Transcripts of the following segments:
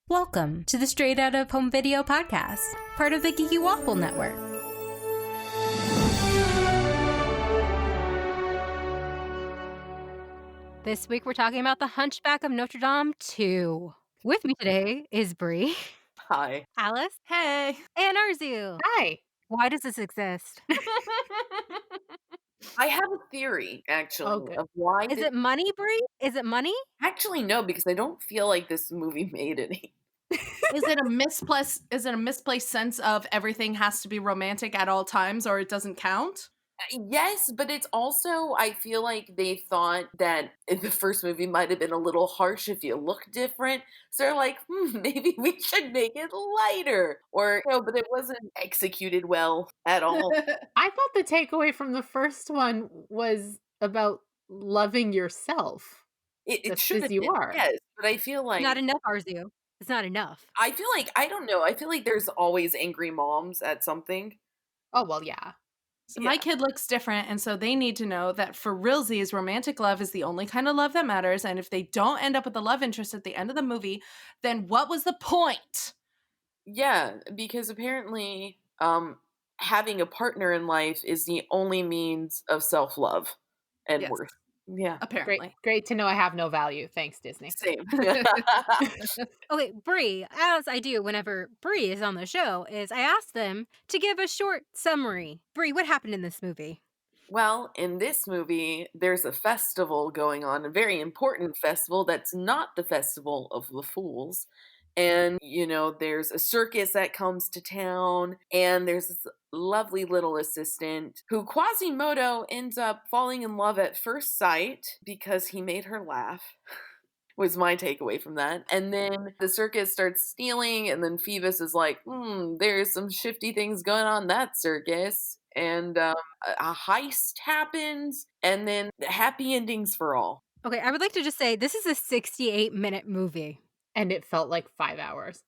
Welcome to the Straight Out of Home Video podcast, part of the Geeky Waffle Network. This week we're talking about the Hunchback of Notre Dame 2. With me today is Bri. Hi. Alice. Hey. And Arezou. Hi. Why does this exist? I have a theory, actually, good. of why. Is it money, Bri? Is it money? Actually, no, because I don't feel like this movie made any. Is it a misplaced sense of everything has to be romantic at all times or it doesn't count? Yes, but it's also, I feel like they thought that the first movie might have been a little harsh if you look different. So they're like, maybe we should make it lighter. Or, but it wasn't executed well at all. I thought the takeaway from the first one was about loving yourself. It Just should as have you been, are. yes, but I feel like Not enough, Arezou. It's not enough. I feel like, I don't know, I feel like there's always angry moms at something. Oh, well, yeah. So my kid looks different, and so they need to know that for realsies, romantic love is the only kind of love that matters, and if they don't end up with the love interest at the end of the movie, then what was the point? Yeah, because apparently having a partner in life is the only means of self-love and Yes. worth. Yeah. Apparently. Great to know I have no value. Thanks, Disney. Same. Okay, Bri, as I do whenever Bri is on the show, is I ask them to give a short summary. Bri, what happened in this movie? Well, in this movie, there's a festival going on, a very important festival that's not the Festival of the Fools. And, there's a circus that comes to town, and there's this lovely little assistant who Quasimodo ends up falling in love at first sight because he made her laugh. Was my takeaway from that. And then the circus starts stealing, and then Phoebus is like, there's some shifty things going on in that circus. And a heist happens, and then happy endings for all. Okay, I would like to just say this is a 68-minute movie. And it felt like 5 hours.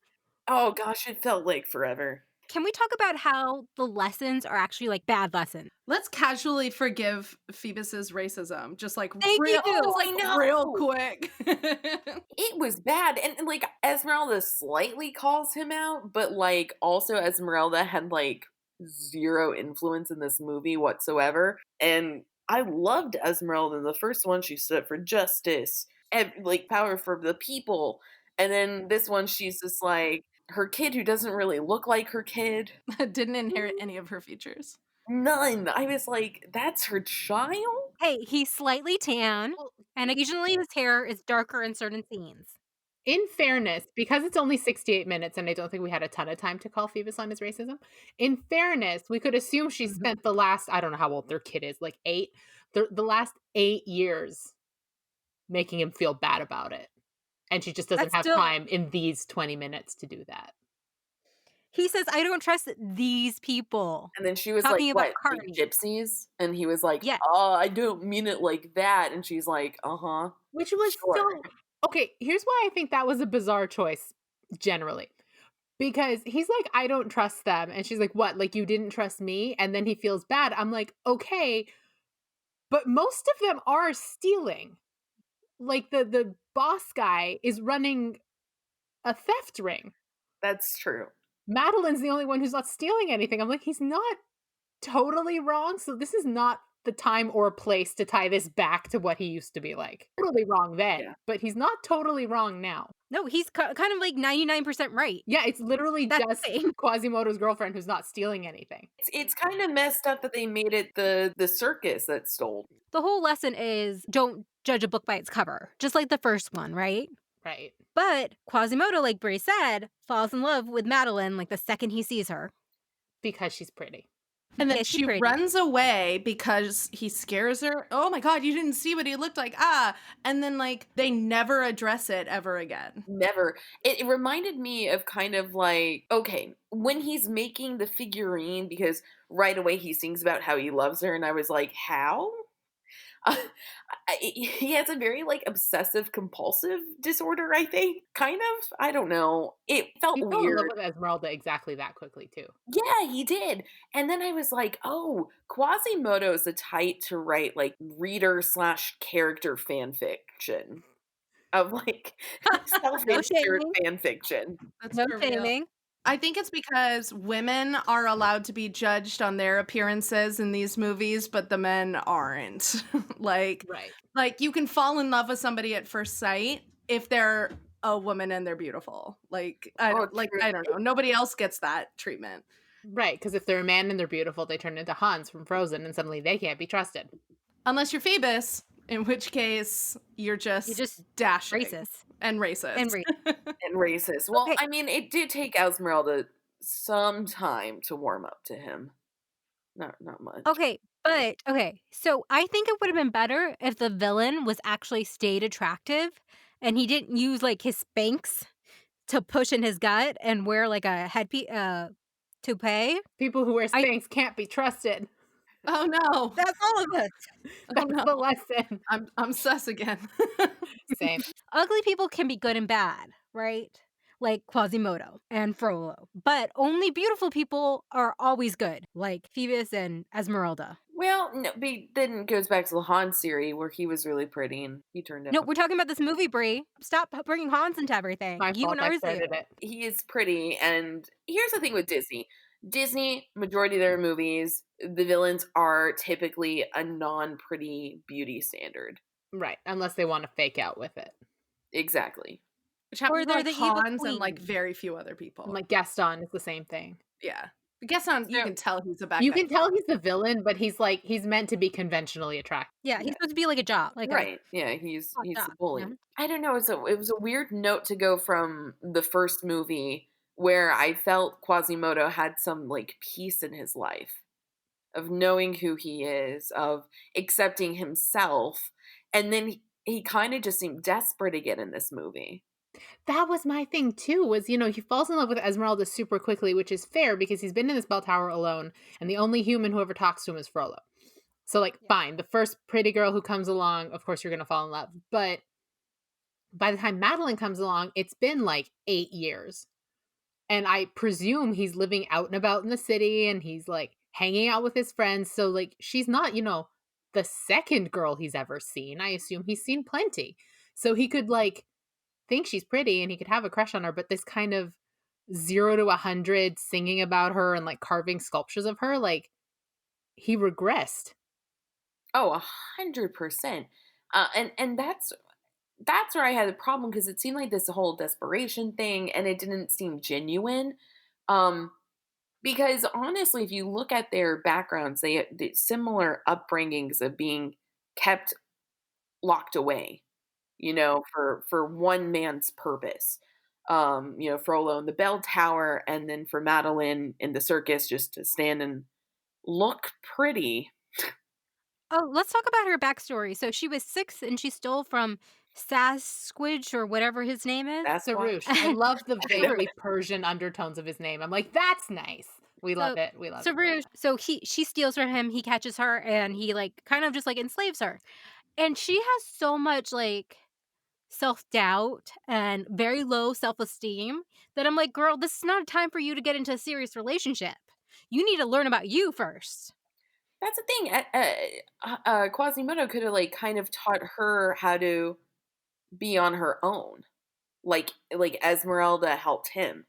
Oh gosh, it felt like forever. Can we talk about how the lessons are actually like bad lessons? Let's casually forgive Phoebus's racism, just like Thank real, you. just, like, I know. real quick. It was bad. And like Esmeralda slightly calls him out, but like also Esmeralda had like zero influence in this movie whatsoever. And I loved Esmeralda in the first one. She stood up for justice and like power for the people. And then this one, she's just like her kid who doesn't really look like her kid. Didn't inherit any of her features. None. I was like, that's her child? Hey, he's slightly tan, and occasionally his hair is darker in certain scenes. In fairness, because it's only 68 minutes and I don't think we had a ton of time to call Phoebus on his racism, in fairness, we could assume she spent the last, I don't know how old their kid is, like 8, the last 8 years making him feel bad about it. And she just doesn't have time in these 20 minutes to do that. He says, I don't trust these people. And then she was Talking like, about what, like gypsies? And he was like, oh, I don't mean it like that. And she's like, uh-huh. Which was so... Okay, here's why I think that was a bizarre choice, generally. Because he's like, I don't trust them. And she's like, what? Like, you didn't trust me? And then he feels bad. I'm like, okay. But most of them are stealing. Like, the boss guy is running a theft ring. That's true. Madeline's the only one who's not stealing anything. I'm like, he's not totally wrong. So this is not the time or place to tie this back to what he used to be like. Totally wrong then, but he's not totally wrong now. No, he's kind of like 99% right. Yeah, it's literally just Quasimodo's girlfriend who's not stealing anything. It's kind of messed up that they made it the circus that stole. The whole lesson is don't judge a book by its cover, just like the first one, right? Right. But Quasimodo, like Bri said, falls in love with Madeline like the second he sees her. Because she's pretty. And then she runs away because he scares her. Oh my God, you didn't see what he looked like. And then like they never address it ever again. Never. It reminded me of kind of like, okay, when he's making the figurine, because right away he sings about how he loves her. And I was like, how? He has a very like obsessive compulsive disorder, I think. Kind of. I don't know. It felt weird. He fell in love with Esmeralda exactly that quickly too. Yeah, he did. And then I was like, oh, Quasimodo is the type to write like reader/character fan fiction. of, like, No self-insert shaming. fan fiction. That's No for real. shaming. I think it's because women are allowed to be judged on their appearances in these movies, but the men aren't. like Right. like you can fall in love with somebody at first sight if they're a woman and they're beautiful. Oh, I don't true. know. Nobody else gets that treatment. Right, because if they're a man and they're beautiful, they turn into Hans from Frozen, and suddenly they can't be trusted. Unless you're Phoebus, in which case you're You just just dashing racist and and racist. And racist. Well, okay. I mean, it did take Esmeralda some time to warm up to him. Not much. Okay, but okay, so I think it would have been better if the villain was actually stayed attractive and he didn't use, like, his Spanx to push in his gut and wear, like, a toupee. People who wear I Spanx can't be trusted. Oh no. That's all of us. Oh That's no. the lesson. I'm sus again. Same. Ugly people can be good and bad, right? Like Quasimodo and Frollo. But only beautiful people are always good, like Phoebus and Esmeralda. Well, no, but then it goes back to the Han series where he was really pretty and he turned No, out we're talking about this movie, Brie. Stop bringing Hans into everything. My You fault, and I Arezou. started it. he is pretty. And here's the thing with Disney. Disney, majority of their movies, the villains are typically a non-pretty beauty standard. Right, unless they wanna fake out with it. Exactly. Which Or happens to they're like the evil Hans and like queen. very few other And, people. like, Gaston is the same thing. Yeah. I guess on you So can tell he's a bad You guy. can tell he's the villain, but he's meant to be conventionally attractive. Yeah, he's yeah. supposed to be like a jock, like a Right. Yeah, hot he's the jock, you bully. know? I don't know, it was a weird note to go from the first movie where I felt Quasimodo had some like peace in his life of knowing who he is, of accepting himself, and then he kind of just seemed desperate again in this movie. That was my thing too, was, he falls in love with Esmeralda super quickly, which is fair because he's been in this bell tower alone, and the only human who ever talks to him is Frollo. So, like, Yeah. fine, the first pretty girl who comes along, of course you're gonna fall in love. But by the time Madeline comes along, it's been like 8 years. And I presume he's living out and about in the city and he's like hanging out with his friends. So, like, she's not, the second girl he's ever seen. I assume he's seen plenty. So he could like think she's pretty and he could have a crush on her, but this kind of 0 to 100 singing about her and like carving sculptures of her, like, he regressed. Oh, 100%. And that's where I had a problem because it seemed like this whole desperation thing, and it didn't seem genuine. Um, because honestly, if you look at their backgrounds, they similar upbringings of being kept locked away, for one man's purpose. Frollo in the bell tower, and then for Madeline in the circus, just to stand and look pretty. Oh, let's talk about her backstory. So she was 6 and she stole from Sasquatch or whatever his name is. Sasquatch. Sarush. I love the Sarush. vaguely Persian undertones of his name. I'm like, that's nice. We love So it. We love it. Sarush, so she steals from him, he catches her and he like kind of just like enslaves her. And she has so much like self-doubt and very low self-esteem that I'm like, "Girl, this is not a time for you to get into a serious relationship. You need to learn about you first." That's the thing. Quasimodo could have like kind of taught her how to be on her own, like Esmeralda helped him.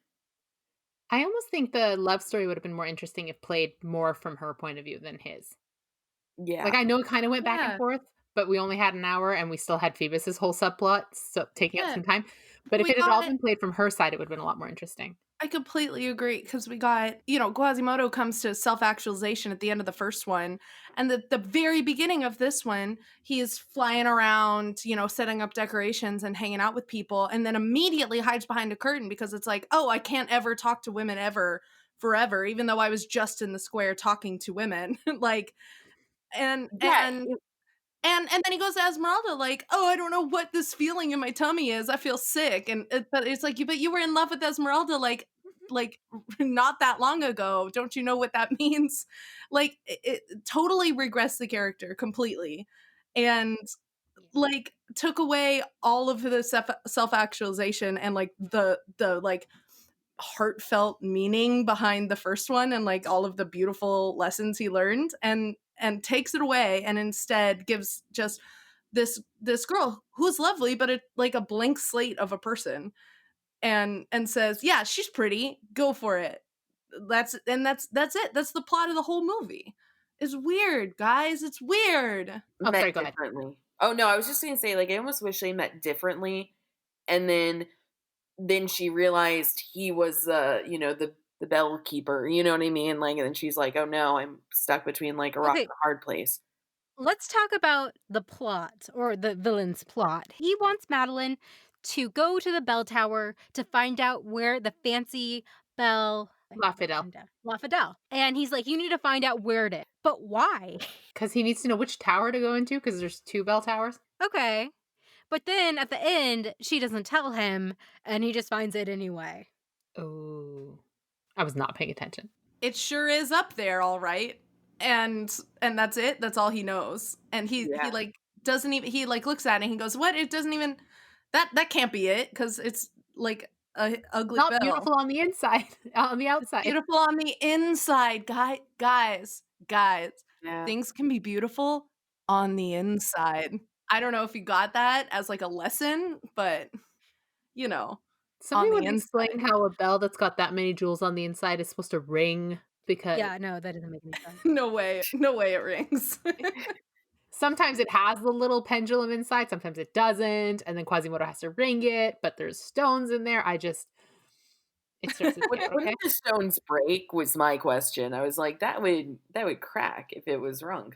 I almost think the love story would have been more interesting if played more from her point of view than his. Yeah, Like, I know it kind of went back and Yeah. forth, but we only had an hour and we still had Phoebus's whole subplot, so taking up Yeah. some time. But if We it had all got been played from her side, it would have been a lot more interesting. I completely agree because we got, Quasimodo comes to self-actualization at the end of the first one. And the very beginning of this one, he is flying around, setting up decorations and hanging out with people, and then immediately hides behind a curtain because it's like, oh, I can't ever talk to women ever forever, even though I was just in the square talking to women. like and yeah. and and then he goes to Esmeralda like, "Oh, I don't know what this feeling in my tummy is. I feel sick." But it's like, but you were in love with Esmeralda like not that long ago. Don't you know what that means?" Like it totally regressed the character completely, and like took away all of the self actualization and like the like heartfelt meaning behind the first one and like all of the beautiful lessons he learned, and takes it away and instead gives just this girl who's lovely, but like a blank slate of a person, and says, "Yeah, she's pretty. Go for it." That's it. That's the plot of the whole movie. It's weird, guys. It's weird. Oh, Met sorry, go ahead. differently. Oh, no, I was just gonna say, like, I almost wish they met differently, and then she realized he was, the bell keeper, you know what I mean? Like, and then she's like, "Oh, no, I'm stuck between, like, a rock Okay, and a hard place." let's talk about the plot or the villain's plot. He wants Madeline to go to the bell tower to find out where the fancy bell La Fidel. La Fidel. And he's like, you need to find out where it is. But why? Because he needs to know which tower to go into because there's 2 bell towers. Okay. But then at the end, she doesn't tell him and he just finds it anyway. Oh. I was not paying attention. It sure is up there, all right. And that's it. That's all he knows. And he Yeah. like doesn't even he like looks at it and he goes, "What? It doesn't even that can't be it because it's like a ugly Not bell. beautiful on the inside, on the It's outside. beautiful on the inside, guys. Yeah. Things can be beautiful on the inside." I don't know if you got that as like a lesson, but you know, on Somebody the would explain inside. how a bell that's got that many jewels on the inside is supposed to ring because Yeah, no, that doesn't make any sense. No way. No way it rings. sometimes it has the little pendulum inside, sometimes it doesn't, and then Quasimodo has to ring it, but there's stones in there. It stresses me out, okay? Wouldn't the stones break was my question. I was like, that would crack if it was wrong.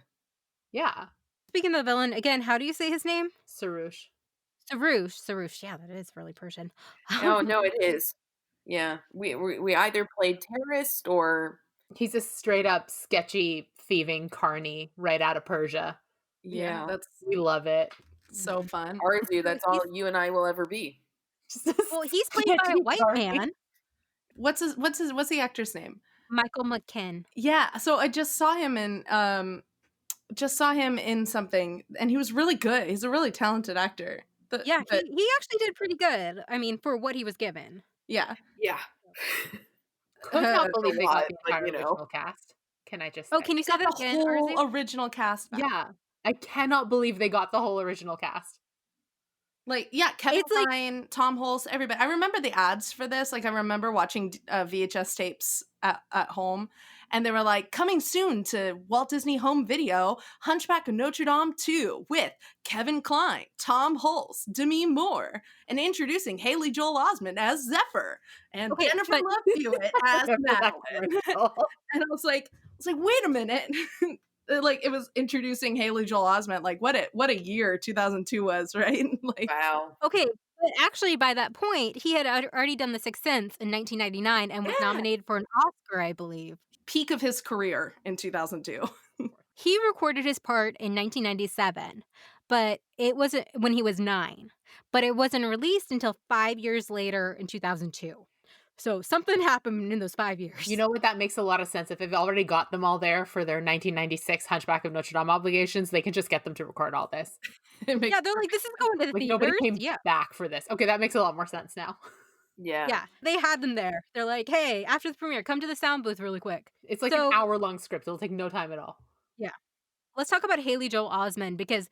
Yeah. Speaking of the villain, again, how do you say his name? Sarouche. Sarouche. Sarouche. Yeah, that is really Persian. Oh, no, it is. Yeah. We either played terrorist or He's a straight up sketchy, thieving carny right out of Persia. Yeah, yeah. that's We love it. so fun. Arezou, that's all he's, you and I will ever be. Just a well, he's played by a sketchy white carny. man, What's the actor's name? Michael McKinn. Yeah, so I just saw him in something and he was really good. He's a really talented actor. Yeah, But he actually did pretty good. I mean, for what he was given. yeah. Yeah. Could not A believe they got lot, the but entire original cast. Can I just Oh, say? can you say Got that the again, whole Arzu? original cast back. Yeah. I cannot believe they got the whole original cast. Like, yeah, Kevin It's like Kline, Tom Hulce, everybody. I remember the ads for this. Like, I remember watching VHS tapes at home, and they were like, coming soon to Walt Disney Home Video, Hunchback of Notre Dame 2 with Kevin Kline, Tom Hulce, Demi Moore, and introducing Haley Joel Osment as Zephyr, and okay, Jennifer but Love Hewitt as Remember that Madeline. commercial? And I was like, wait a minute. Like it was introducing Haley Joel Osment. Like what a year 2002 was, right? Like Wow. okay, but actually by that point, he had already done The Sixth Sense in 1999 and was yeah, nominated for an Oscar, I believe. peak of his career in 2002. He recorded his part in 1997, but it wasn't when he was 9. But it wasn't released until 5 years later in 2002. So something happened in those 5 years. You know what? That makes a lot of sense. If they've already got them all there for their 1996 Hunchback of Notre Dame obligations, they can just get them to record all this. It makes Yeah, they're like, "This is going to the Like, nobody theaters?" came Yeah. back for this. Okay, that makes a lot more sense now. Yeah. Yeah, they had them there. They're like, "Hey, after the premiere, come to the sound booth really quick." It's like an So, hour-long script. It'll take no time at all. yeah. Let's talk about Haley Joel Osment because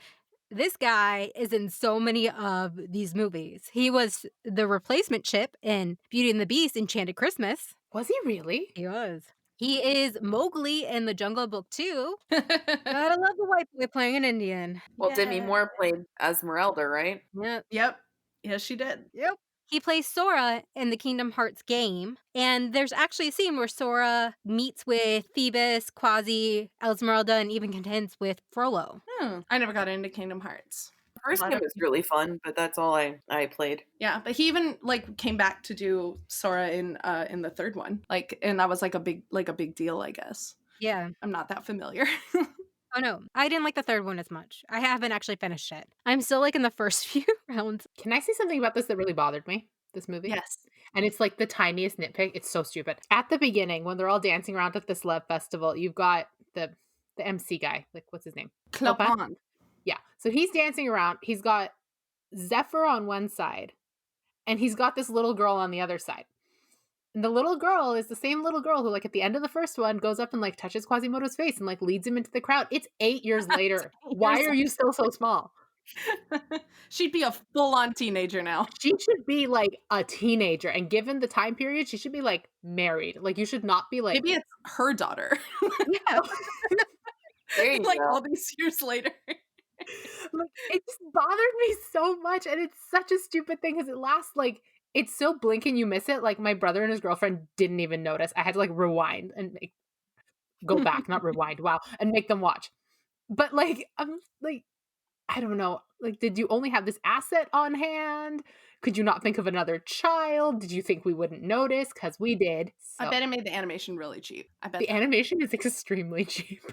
this guy is in so many of these movies. He was the replacement Chip in Beauty and the Beast, Enchanted Christmas. Was he really? He was. He is Mowgli in The Jungle Book too. Gotta love the white boy playing an Indian. Well, Demi Yeah. Moore played Esmeralda, right? Yep. Yep. Yes, she did. Yep. He plays Sora in the Kingdom Hearts game, and there's actually a scene where Sora meets with Phoebus, Quasi, Esmeralda, and even contends with Frollo. I never got into Kingdom Hearts. First Lot game of was really fun, but that's all I played. Yeah, but he even like came back to do Sora in the third one. Like and that was like a big deal, I guess. Yeah. I'm not that familiar. Oh no, I didn't like the third one as much. I haven't actually finished it. I'm still like in the first few rounds. Can I say something about this that really bothered me? This movie? Yes. And it's like the tiniest nitpick. It's so stupid. At the beginning, when they're all dancing around at this love festival, you've got the MC guy. Like, what's his name? Clopin? Clopin. Yeah. So he's dancing around. He's got Zephyr on one side, and he's got this little girl on the other side. And the little girl is the same little girl who, like, at the end of the first one, goes up and, like, touches Quasimodo's face and, like, leads him into the crowd. It's 8 years later. Why are you still so small? She'd be a full-on teenager now. She should be, like, a teenager, and given the time period, she should be, like, married. Like, you should not be, like Maybe it's her daughter. yeah. There you Like, all go. these years later. Like, it just bothered me so much, and it's such a stupid thing because it lasts, like it's so blink and you miss it, like, my brother and his girlfriend didn't even notice. I had to, like, rewind and go back, not rewind, wow, and make them watch. But, like, I'm like, I don't know, like, did you only have this asset on hand? Could you not think of another child? Did you think we wouldn't notice? Because we did, I so bet it made the animation really cheap. I bet the that. animation is extremely cheap.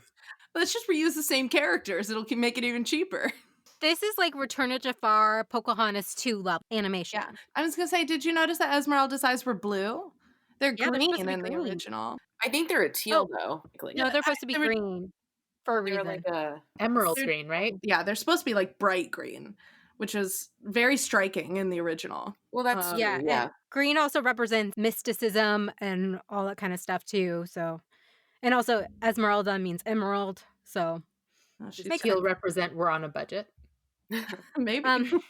Let's just reuse the same characters. It'll make it even cheaper. This is like Return of Jafar, Pocahontas 2 level Yeah. animation. I was gonna say, did you notice that Esmeralda's eyes were blue? They're Yeah, they're supposed green to be in the green. original. I think they're a teal Oh, though. Like, Yeah, no, they're supposed to be they were green for a they were like reason. a Emerald they're green, right? yeah, they're supposed to be, like, bright green, which is very striking in the original. well, that's Um, Yeah, true, and yeah. green also represents mysticism and all that kind of stuff too, so and also Esmeralda means emerald, so she's Does makes teal sense. represent we're on a budget? maybe. Um,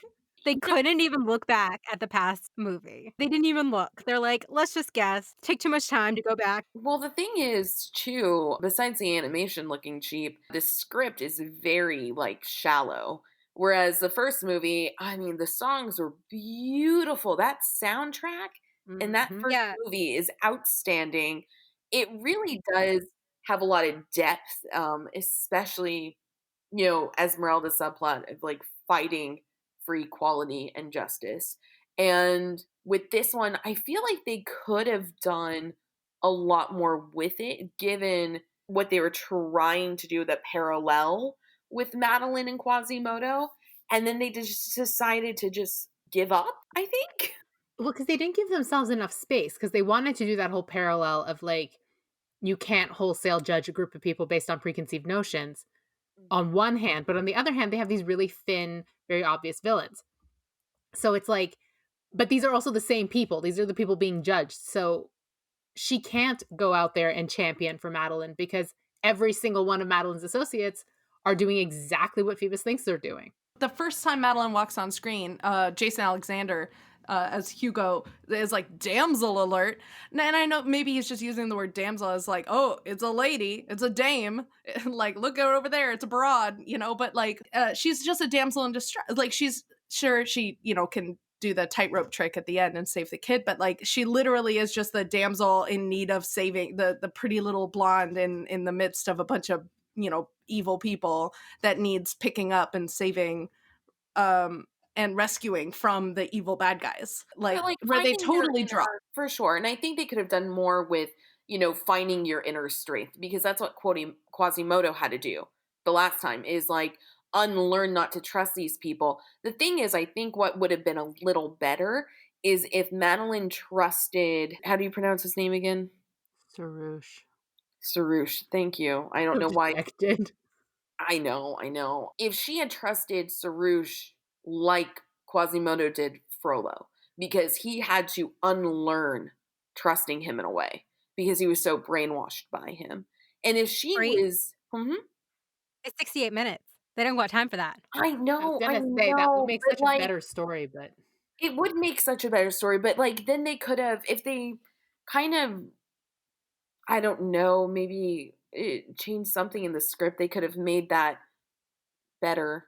they couldn't even look back at the past movie. They didn't even look. They're like, "Let's just guess." Take too much time to go back. Well, the thing is, too, besides the animation looking cheap, the script is very, like, shallow. Whereas the first movie, I mean, the songs were beautiful. That soundtrack in that Mhm. first Yeah, movie is outstanding. It really does have a lot of depth, especially, Esmeralda subplot of like fighting for equality and justice. And with this one, I feel like they could have done a lot more with it, given what they were trying to do, the parallel with Madeline and Quasimodo. And then they just decided to just give up, I think. Well, because they didn't give themselves enough space because they wanted to do that whole parallel of, like, you can't wholesale judge a group of people based on preconceived notions on one hand, but on the other hand, they have these really thin, very obvious villains. So it's like but these are also the same people. These are the people being judged. So she can't go out there and champion for Madeline because every single one of Madeline's associates are doing exactly what Phoebus thinks they're doing. The first time Madeline walks on screen, Jason Alexander as Hugo is like damsel alert, and I know maybe he's just using the word damsel as like, oh, it's a lady, it's a dame, like look at over there, it's a broad, but like she's just a damsel in distress. Like she's sure she can do the tightrope trick at the end and save the kid, but like she literally is just the damsel in need of saving the pretty little blonde in the midst of a bunch of evil people that needs picking up and saving um and rescuing from the evil bad guys, Yeah, like like where they finding your totally drop. inner for sure. And I think they could have done more with, finding your inner strength because that's what Quasimodo had to do the last time is like unlearn not to trust these people. The thing is, I think what would have been a little better is if Madeline trusted, how do you pronounce his name again? Sarouche. Sarush. Thank you. I don't So know why. dejected. I know, I know. If she had trusted Sarouche like Quasimodo did Frollo, because he had to unlearn trusting him in a way because he was so brainwashed by him. And if she great. was, mhm, It's 68 minutes. They don't got time for that. I was I gonna say that would know, make but such a like better story, but it would make such a better story. But like then they could have, if they kind of, I don't know, maybe changed something in the script, they could have made that better.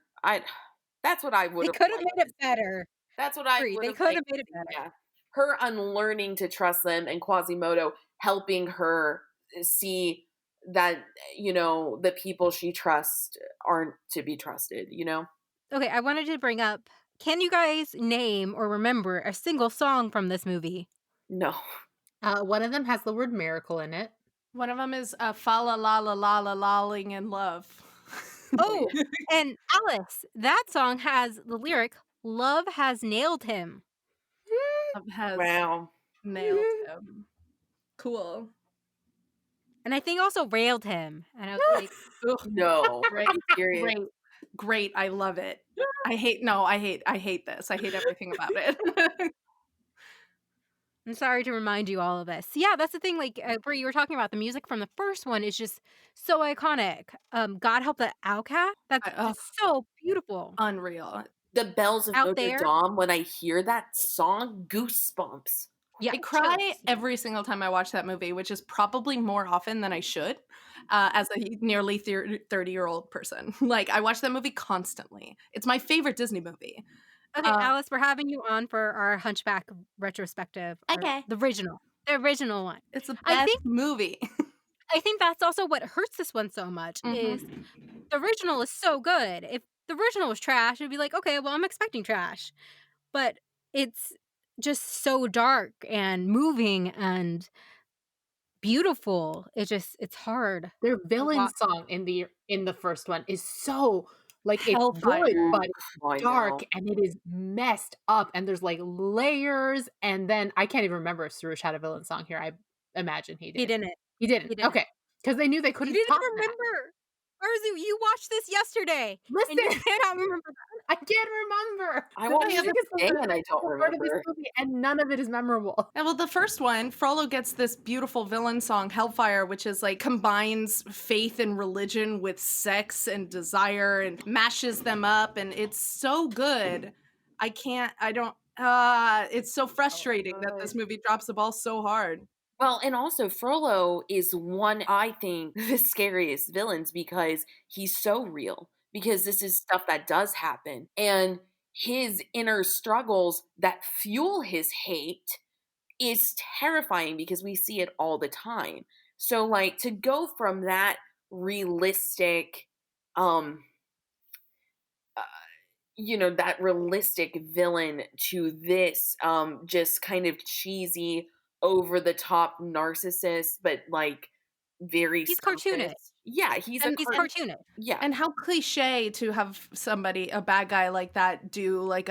That's what I would They have could have liked made to it see. better. That's what I Agree, would they have could have liked made to it see, better. yeah. Her unlearning to trust them and Quasimodo helping her see that, the people she trusts aren't to be trusted? Okay, I wanted to bring up, can you guys name or remember a single song from this movie? No. one of them has the word miracle in it. One of them is fa la la la la la lalling in love. Oh, Oh, yeah. and Alice, that song has the lyric, "Love has nailed him." Love has Wow. nailed him. Cool. And I think also railed him, and I was like, Ugh, No. Are great, you serious? great, great. I love it. I hate this. I hate everything about it. I'm sorry to remind you all of this. Yeah, that's the thing, like, where you were talking about the music from the first one is just so iconic. God Help the Outcast, that's Ugh, just so beautiful. unreal. The bells of Out Notre There, Dame, when I hear that song, goosebumps. yeah, I cry chills. every single time I watch that movie, which is probably more often than I should, as a nearly 30-year-old person. Like, I watch that movie constantly. It's my favorite Disney movie. Okay, Um Alice, we're having you on for our Hunchback retrospective, or Okay. the original one. It's the I best think movie. I think that's also what hurts this one so much is Mhm. the original is so good. If the original was trash, it'd be like, "Okay, well, I'm expecting trash." But it's just so dark and moving and beautiful. It's hard Their to villain watch. song in the first one is so like, it's good, Hellfire. Ooh, but it's I dark, know. and it is messed up, and there's, like, layers, and then I can't even remember if Suresh had a villain song here, I imagine he He did. didn't. He didn't, He didn't. okay, because they knew they You couldn't didn't top even that. remember. Arzu, you watched this yesterday, and you Listen, cannot remember that. I can't remember. I The Well, yeah, watched the music it is the today most and I don't memorable part of this remember. movie, and none of it is memorable. yeah, well, the first one, Frollo gets this beautiful villain song, Hellfire, which is like combines faith and religion with sex and desire and mashes them up, and it's so good. I don't, it's so So frustrating that good. this movie drops the ball so hard. Well, and also Frollo is one, I think, the scariest villains because he's so real. Because this is stuff that does happen. And his inner struggles that fuel his hate is terrifying because we see it all the time. So, like, to go from that realistic, um, uh, that realistic villain to this, just kind of cheesy, over the top narcissist, but like very He's cartoonish. surface. Yeah, he's a And He's cart. cartoonish. Yeah, And how cliche to have somebody, a bad guy like that, do like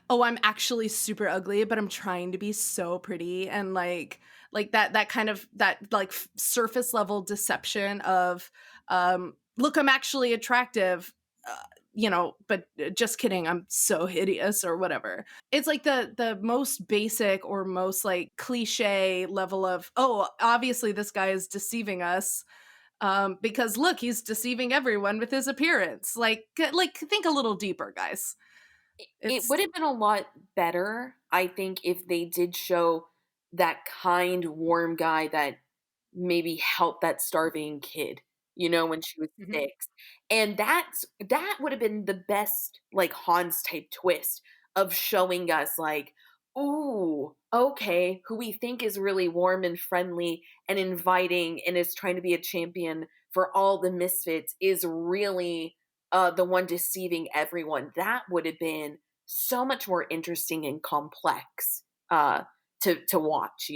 oh, I'm actually super ugly, but I'm trying to be so pretty, and like that kind of that like surface level deception of, look, I'm actually attractive, uh, but just kidding, I'm so hideous or whatever. It's like the most basic or most like cliche level of, oh, obviously this guy is deceiving us, because look, he's deceiving everyone with his appearance. Like think a little deeper, guys. it It's would have been a lot better, I think, if they did show that kind, warm guy that maybe helped that starving kid, when she was Mhm. 6. And that would have been the best, like, Hans type twist of showing us, like, "Ooh, okay, who we think is really warm and friendly and inviting and is trying to be a champion for all the misfits is really, the one deceiving everyone." That would have been so much more interesting and complex, to watch.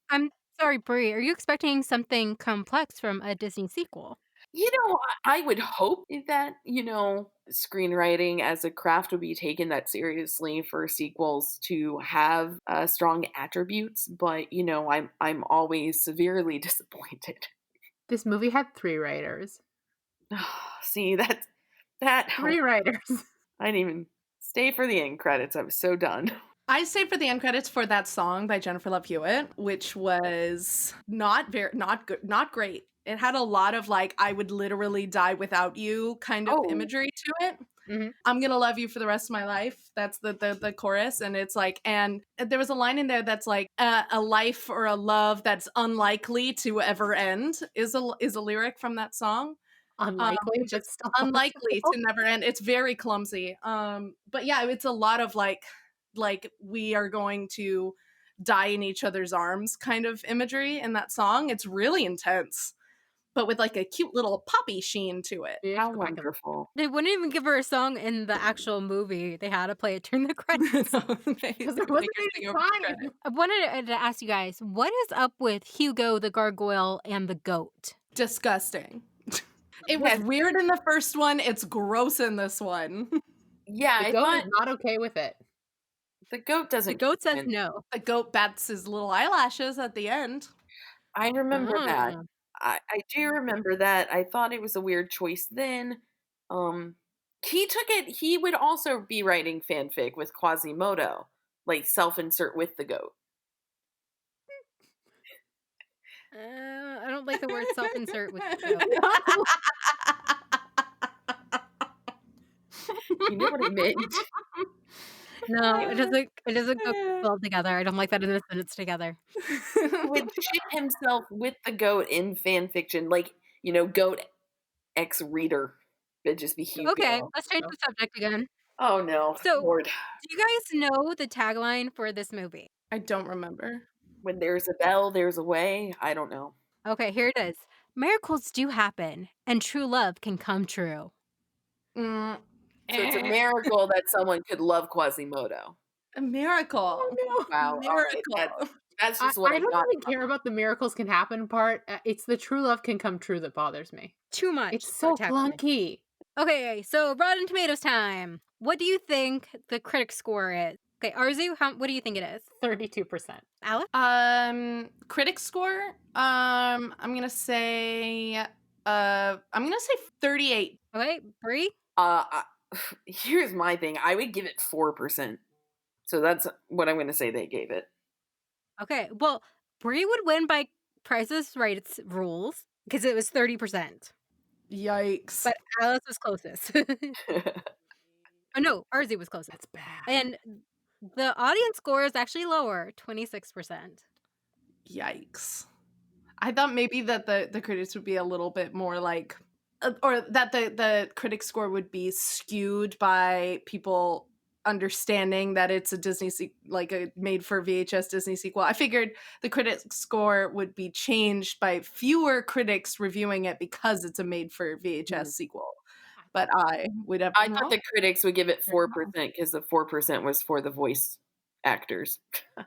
I'm sorry, Brie, are you expecting something complex from a Disney sequel? I would hope that, screenwriting as a craft would be taken that seriously for sequels to have strong attributes, but I'm always severely disappointed. This movie had 3 writers. See, that oh, 3 writers. I didn't even stay for the end credits. I was so done. I say for the end credits for that song by Jennifer Love Hewitt, which was not good, not great. It had a lot of like I would literally die without you kind of Oh, imagery to it. Mhm. I'm gonna love you for the rest of my life. That's the chorus, and it's like, and there was a line in there that's like, a life or a love that's unlikely to ever end is a lyric from that song. Unlikely, Which is but still unlikely possible. to never end. It's very clumsy. But yeah, it's a lot of like we are going to die in each other's arms kind of imagery in that song. It's really intense, but with like a cute little poppy sheen to it. Fish how crackle. wonderful. They wouldn't even give her a song in the actual movie. They had to play it during the credits. No, they 'Cause there would make wasn't her sing any over the time. credits. I wanted to ask you guys, what is up with Hugo the gargoyle and the goat? Disgusting. It was Yes, weird in the first one. It's gross in this one. yeah, The I goat is thought not okay with it. the goat The doesn't goat fit says in. no. The goat bats his little eyelashes at the end. I remember that. Oh. I do remember that. I thought it was a weird choice then. Um, he would also be writing fanfic with Quasimodo, like self-insert with the goat. I don't like the word self-insert with the goat. You know what I meant. No, it doesn't go well together. I don't like that in a sentence together. He would ship himself with the goat in fan fiction, like, goat X reader. It'd just be Hugh Okay, Gallo. let's change No. the subject again. Oh, no, So, Lord. do you guys know the tagline for this movie? I don't remember. When there's a bell, there's a way. I don't know. Okay, here it is. Miracles do happen, and true love can come true. Mm, So it's a eh, miracle that someone could love Quasimodo. a miracle. Oh, Wow, alright, Miracle. that's no. just what I I don't got even from care it. about the miracles can happen part. It's the true love can come true that bothers me. Too much It's for a so tagline. clunky. Okay, so Rotten Tomatoes time. What do you think the critic score is? Okay, Arzu, what do you think it is? 32%. Alex? Critic score. I'm gonna say 38. Okay, Brie? I here's my thing, I would give it 4%. So that's what I'm gonna say they gave it. Okay, well, Brie would win by Price is Right's rules because it was 30%, Yikes. but Alice was closest. Oh, no, Arzu was closest. That's bad. And the audience score is actually lower, 26%. Yikes. I thought maybe that the critics would be a little bit more like or that the critic score would be skewed by people understanding that it's a like a made for VHS Disney sequel. I figured the critic score would be changed by fewer critics reviewing it because it's a made for VHS sequel. But I would have I been thought wrong. the critics would give it You're 4% because the 4% was for the voice actors. I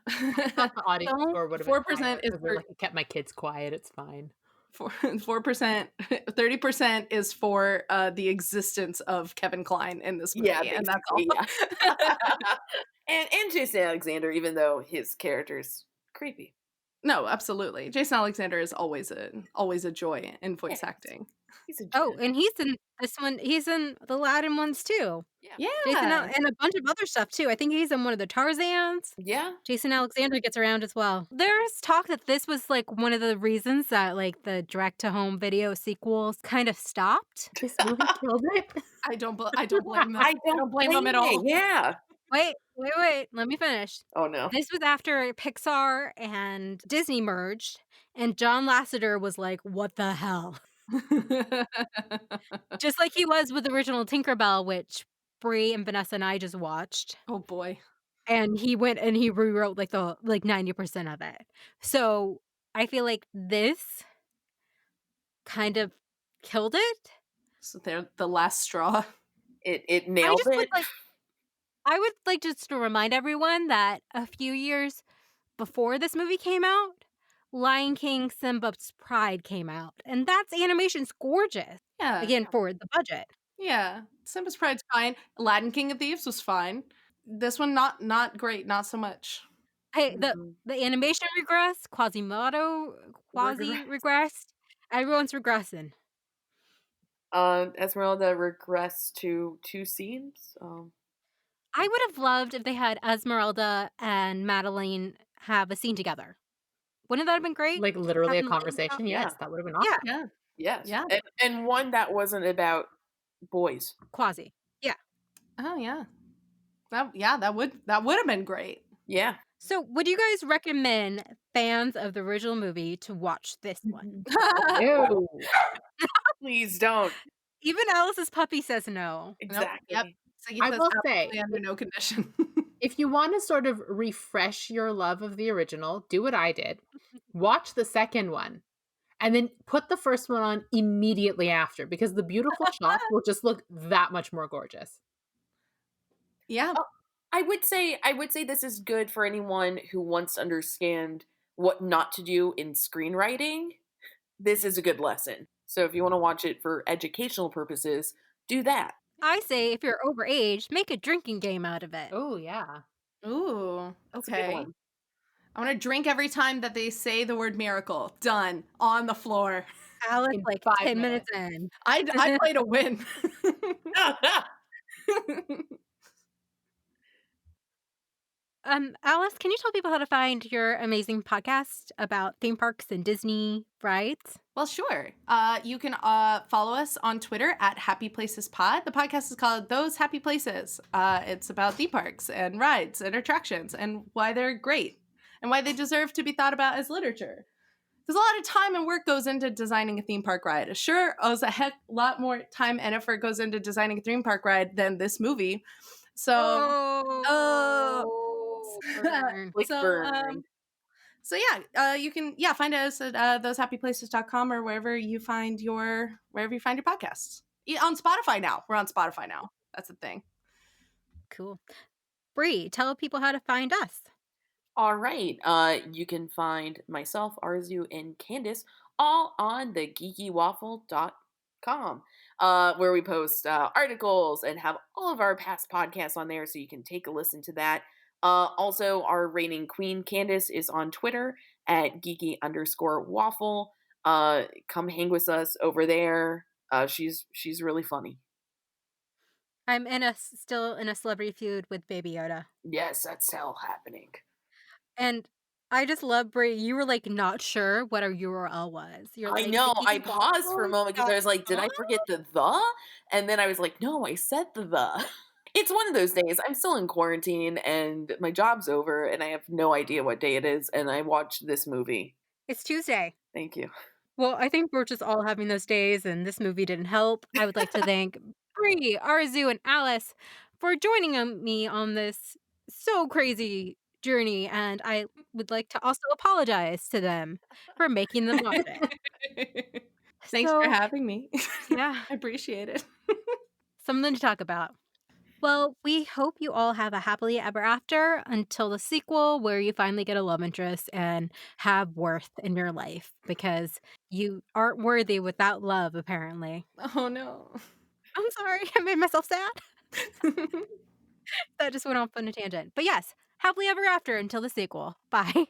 thought the audience Don't score would have been 4% higher is because they're like, it kept my kids quiet. It's fine. 4%, 30% is for the existence of Kevin Kline in this movie, Yeah, and that's all. basically, yeah. And Jason Alexander, even though his character's creepy. No, absolutely. Jason Alexander is always a joy in voice Yeah, acting. he's a Oh, gem. and he's in this one he's in the Aladdin ones too. Yeah. Jason Al Yeah. and a bunch of other stuff too. I think he's in one of the Tarzans. Yeah. Jason Alexander gets around as well. There's talk that this was, like, one of the reasons that, like, the direct-to-home video sequels kind of stopped. This movie killed it. I don't blame them. I I don't don't blame them blame at it, all. yeah. Wait, let me finish. Oh, no. This was after Pixar and Disney merged, and John Lasseter was like, "What the hell?" Just like he was with the original Tinker Bell, which Bree and Vanessa and I just watched, Oh boy. and he went and he rewrote, like, 90% of it. So, I feel like this kind of killed it. So they're the last straw. It I nailed just would it. like I would like just to remind everyone that a few years before this movie came out, Lion King Simba's Pride came out, and that's animation's gorgeous. Yeah. Again, for the budget. Yeah. Simba's Pride's fine. Aladdin King of Thieves was fine. This one not great, not so much. Hey, the Mhm. the animation regressed, Quasimodo quasi Regret. regressed. Everyone's regressing. Esmeralda regressed to 2 scenes. I would have loved if they had Esmeralda and Madeline have a scene together. Wouldn't that have been great? Like literally a Having Lightning out? conversation. Yeah, Yes, that would have been Yeah, awesome. Yeah. yes. Yeah. And one that wasn't about boys. quasi. Yeah. Oh yeah. That would have been great. Yeah. So, would you guys recommend fans of the original movie to watch this one? Ew. Please don't. Even Alice's puppy says no. Nope. Yep. Exactly. Siggy I says will absolutely say, under no condition. if you want to sort of refresh your love of the original, do what I did. Watch the second one and then put the first one on immediately after because the beautiful shots will just look that much more gorgeous. Yeah. Oh, I would say this is good for anyone who wants to understand what not to do in screenwriting. This is a good lesson. So if you want to watch it for educational purposes, do that. I say if you're overage, make a drinking game out of it. Oh, yeah. Ooh. That's a good Okay. one. I want to drink every time that they say the word miracle. Done. On the floor. Alex, In like 5 10 minutes. minutes in. I play to win. Alice, can you tell people how to find your amazing podcast about theme parks and Disney rides? Well, sure. You can follow us on Twitter at Happy Places Pod. The podcast is called Those Happy Places. It's about theme parks and rides and attractions and why they're great and why they deserve to be thought about as literature. There's a lot of time and work goes into designing a theme park ride. Sure, there's a heck lot more time and effort goes into designing a theme park ride than this movie. So, uh, Oh, burn. Like so burn. so yeah, you can find us at thosehappyplaces.com or wherever you find your podcasts. Yeah, on Spotify now. We're on Spotify now. That's the thing. Cool. Bree, tell people how to find us. All right. You can find myself, Arzu, and Candace all on the geekywaffle.com, where we post articles and have all of our past podcasts on there so you can take a listen to that. Also, our reigning queen, Candace, is on Twitter at geeky_waffle. Come hang with us over there. She's really funny. I'm still in a celebrity feud with Baby Yoda. Yes, that's still happening. And I just love Brie. You were like not sure what our URL was. You're I like the know. I geeky paused for a waffle moment because dot I was like, did com? I forget the? And then I was like, no, I said the. It's one of those days. I'm still in quarantine and my job's over and I have no idea what day it is. And I watched this movie. It's Tuesday. Thank you. Well, I think we're just all having those days, and this movie didn't help. I would like to thank Brie, Arzu, and Alice for joining me on this so crazy journey, and I would like to also apologize to them for making them watch it. Thanks for So, having me. yeah, I appreciate it. something to talk about. Well, we hope you all have a happily ever after until the sequel where you finally get a love interest and have worth in your life because you aren't worthy without love, apparently. Oh no. I'm sorry, I made myself sad. That just went off on a tangent. But yes, happily ever after until the sequel. Bye.